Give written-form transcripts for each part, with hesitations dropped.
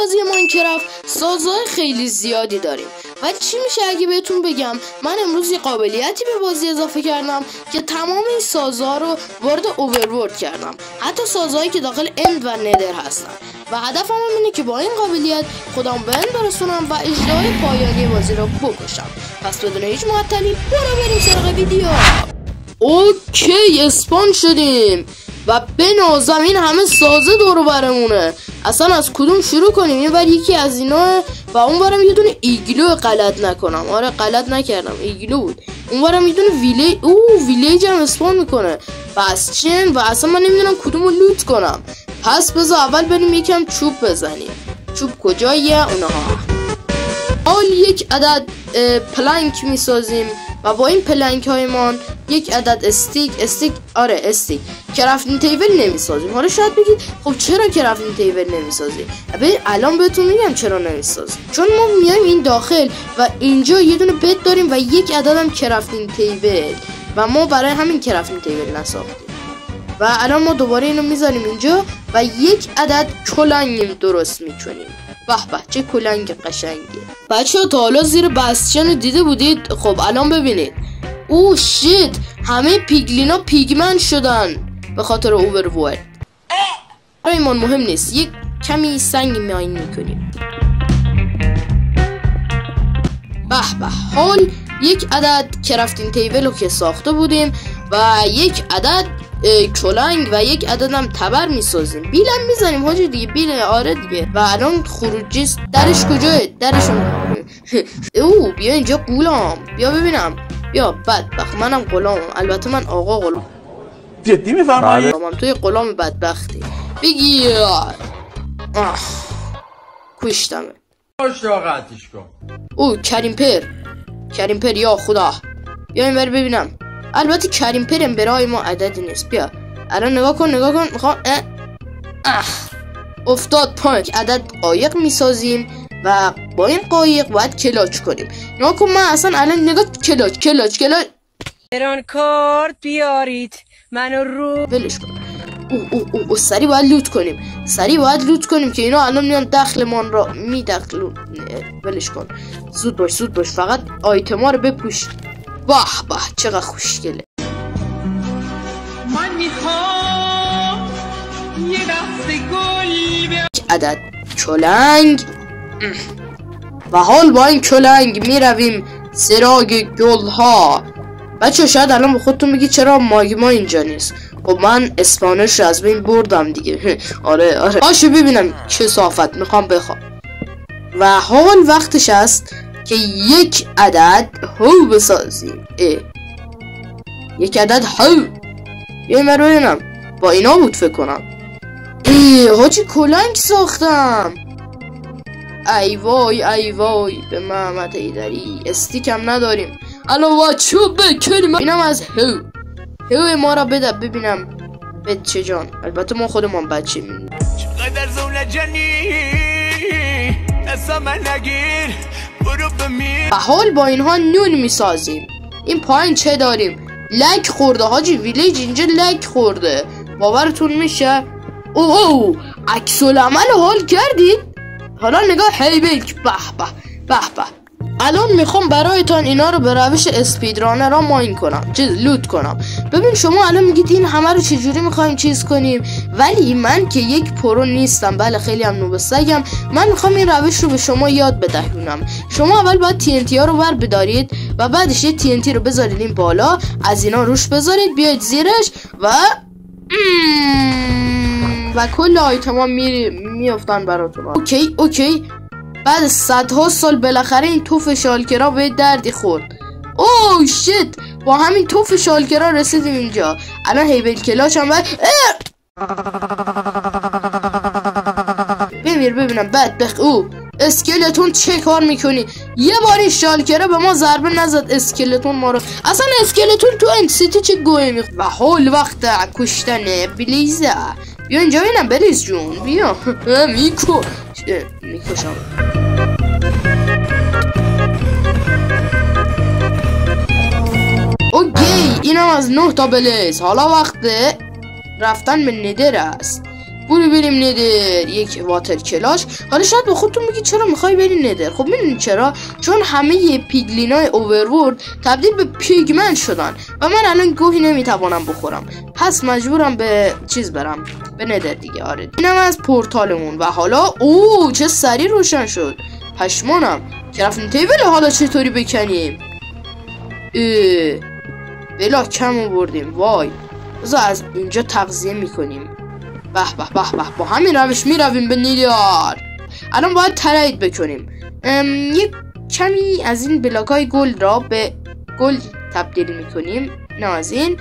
بازی ماینکرافت سازهای خیلی زیادی داریم، ولی چی میشه اگه بهتون بگم من امروز یه قابلیتی به بازی اضافه کردم که تمام این سازها رو وارد اوورورلد کردم، حتی سازهایی که داخل اند و ندر هستن، و هدفم اینه که با این قابلیت خودم به اند برسونم و اجرای پایانی بازی رو بکشم. پس بدون هیچ معطلی برو بریم سراغ ویدیو. اوکی، اسپان شدیم و بنازم این همه سازه دورو برمونه. اصلا از کدوم شروع کنیم؟ این بر یکی از اینا و اون برم یه دونه ایگلو غلط نکنم. آره غلط نکردم، ایگلو بود. اون برم یه دونه ویلیج هم اسپان میکنه. پس چین و اصلا من نمیدونم کدومو لوت کنم. پس بذار اول بریم یکم چوب بزنیم. چوب کجاییه؟ اونها. حال یک عدد پلنک میسازیم و با این پلنک هایمان یک عدد استیک کرافتینگ تیبل نمیسازیم. حالا شاید بگید خب چرا کرافتینگ تیبل نمیسازی؟ ببین الان بهتون میگم چرا نمیسازیم. چون ما میایم این داخل و اینجا یه دونه بت داریم و یک عدد هم کرافتینگ تیبل و ما برای همین کرافتینگ تیبل نساختیم. و الان ما دوباره اینو میذاریم اینجا و یک عدد کلنگ درست میکنیم. به به چه کلنگ قشنگه. بچه‌ها تا حالا زیر بسچن رو دیده بودید؟ خب الان ببینید. اوه شیت، همه پیگلینا پیگمنت شدن به خاطر اوورورلد. برای ایمان مهم نیست، یک کمی سنگ ماین میکنیم. به به، حال یک عدد کرافتینگ تیبل رو که ساخته بودیم و یک عدد کلنگ و یک عدد هم تبر میسازیم. بیلم میزنیم حاجی دیگه، بیل. آره دیگه. و الان خروجی درش کجاه؟ درشون او بیا اینجا غلام، بیا ببینم، بیا. بدبخت منم غلامم، البته من آقا غلام. جدی میفرمایی؟ توی غلام بدبختی بگیر. کشتمه. شاقتش کن. او کریم پر یا خدا، بیا این بر ببینم. البته کریم پرم برای ما عددی نیست. بیا الان نگاه کن میخوام افتاد پایین. عدد قایق میسازیم و با این قایق باید کلاچ کنیم. نگاه کن من اصلا الان نگاه کلاچ ایران کارت بیارید منو رو ولش کن. او سری باید لوت کنیم که اینا الان میان دخلمان را میدخلون. ولش کن، زود باش فقط آیتما رو بپوش. به چقدر خوشگله. من میخوام یه دست گل عدد کلنگ و حال با این کلنگ میرویم سراغ گلها. بچه شاید الان به خودتون بگی چرا ماگما اینجا نیست. خب من اسپانش از بین بردم دیگه. آره آشو ببینم چه صافت میخوام بخوام. و حال وقتش است که یک عدد هو بسازیم. یک عدد هو. بیایم رو ببینم. با اینا بود فکر کنم. حاجی کلنگ ساختم. ای وای به محمد ایدری. استیکم نداریم الان. با چوب بکنیم. اینم از هو ما را بده ببینم بچه جان. البته ما خودمان بچه میدیم. چقدر زونه جنی اصلا من نگیر برو بمیر. و حال با اینها نون میسازیم. این پایین چه داریم؟ لگ خورده حاجی، ویلیج اینجا لگ خورده. باورتون میشه؟ او عکس العمل حال کردید؟ حالا نگاه هیبک. به الان میخوام برایتان اینا رو به روش اسپیدرانر را ماین کنم، لوت کنم. ببین شما الان میگید این همه رو چجوری میخوایم چیز کنیم، ولی من که یک پرو نیستم، بله خیلی هم نوب سگم، من میخوام این روش رو به شما یاد بدهونم. شما اول باید TNT ها رو ور بدارید و بعدش یه TNT رو بذارید این بالا، از اینا روش بذارید، بیاید زیرش و کل آیتما میافتن براتون. اوکی. بعد صدها سال بالاخره این توف شالکرا به دردی خورد. اوه شیت، با همین توف شالکرا رسیدیم اینجا. الان هیبل کلاچ هم ببینم بدبخت. اسکلتون چه کار میکنی؟ یه باری شالکرا به ما ضربه نزد. اسکلتون ما رو اصلا اسکلتون تو این سیتی چه گوهی و حال وقت کشتن بلیزه. بیا اینجا ببینم بلیز جون، بیا. میکشم. اوکی اینم از 9 تا بلیز. حالا وقت رفتن به ندر است. برو بریم ندر. یک واتر کلاش. حالا شاید به خودتون بگید چرا میخوای بری ندر. خب میدونید چرا؟ چون همه پیگلینای اوورورلد تبدیل به پیگمن شدن و من الان گوهی نمیتوانم بخورم، پس مجبورم به چیز برم، به ندر دیگه. آره اینم از پورتالمون. و حالا اوه چه سریع روشن شد، پشمانم. کرافتینگ تیبل حالا چطوری بکنیم؟ بلا کم آوردیم. وای بذار از اینجا تغذیه میکنیم. به به به به، با همین روش میرویم به نیدار. الان باید ترید بکنیم. یک کمی از این بلاکای گلد را به گلد تبدیل میکنیم. نه از این.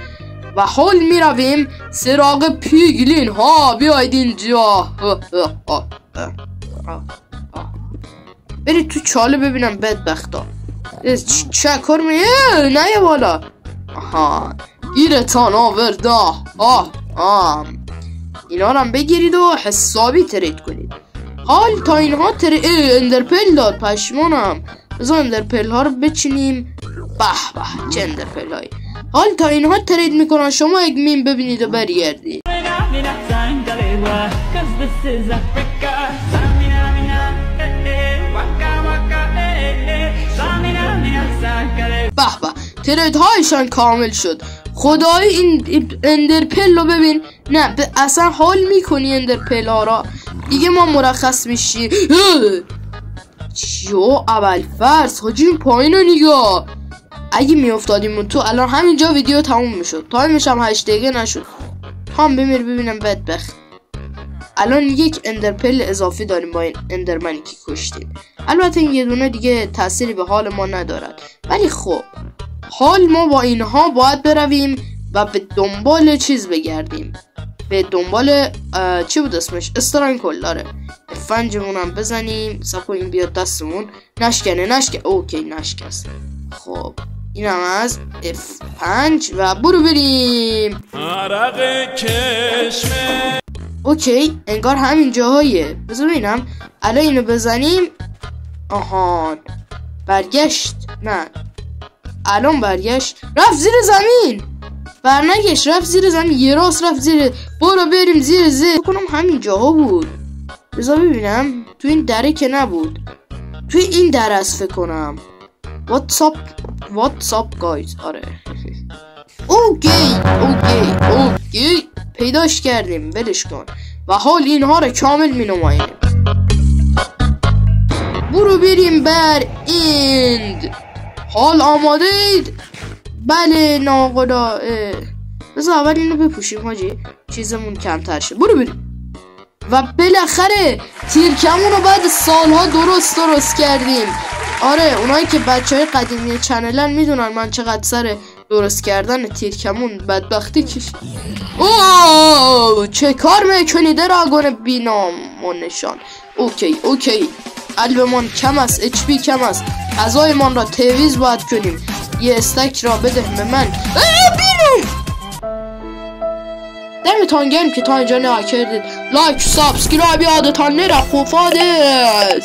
و حال میرویم سراغ پیگلین ها. بیاید اینجا. برید تو چاله ببینم بدبختا چه کار نه یه بالا. آها گیرتان آورده. اینا رو هم بگیرید و حسابی ترید کنید. حال تا اینها اندرپل داد، پشمانم. بذار اندرپل ها رو بچینیم. به به چه اندرپل هایی. حال تا اینها ترید میکنن، شما یک میم ببینید و برگردید. به به ترید هایشان کامل شد. خدای این اندرپل رو ببین. نه اصلا حال میکنی اندرپل ها را دیگه. ما مرخص میشی. چیو اول فرض حاجی این پایین رو نگاه. اگه میافتادیم تو الان همینجا ویدیو تموم میشد. تایمش هم 8 دقیقه نشد. هم بمیر ببینم بدبخت. الان یک اندرپل اضافی داریم با این اندرمنی که کشتیم. البته این یه دونه دیگه تأثیری به حال ما ندارد، ولی خب حال ما با اینها باید برویم و به دنبال چیز بگردیم. به دنبال چی بود اسمش؟ استرانکل. داره فنجمون هم بزنیم. سپو این بیاد دستمون. نشکنه. اوکی نشکست. خب این هم از F5 و برو بریم. اوکی انگار همین جاهایه. بذار ببینم. الان اینو بزنیم. آهان برگشت. نه الان برگشت. رفت زیر زمین. برنگشت رفت زیر زمین. یه راست رفت زیر. برو بریم زیر کنم همین جاها بود. بذار ببینم. تو این دره که نبود. توی این در است فکر کنم. واتساپ گایز. آره اوکی پیداش کردیم. ولش کن. و حال اینها رو کامل می نماییم. برو بریم بر ایند. حال آماده اید؟ بله ناقلا. بذار اول اینو بپوشیم حاجی چیزمون کمتر شه. برو بریم. و بالاخره تیرکمون رو بعد سالها درست کردیم. آره اونایی که بچهای قدیمی چنلن میدونن من چقدر سر درست کردن تیرکمون بدبختی کشید. اوه چه کار میکنی دراگون بینام و نشان. اوکی قلبمان کم است، اچ پی کم است. غذایمان را تعویض باید کنیم. یه استک را بده به من. بینم دمتان گرم که تا اینجا نگاه کردید. لایک سابسکرایب یادتان نره. خوفادز.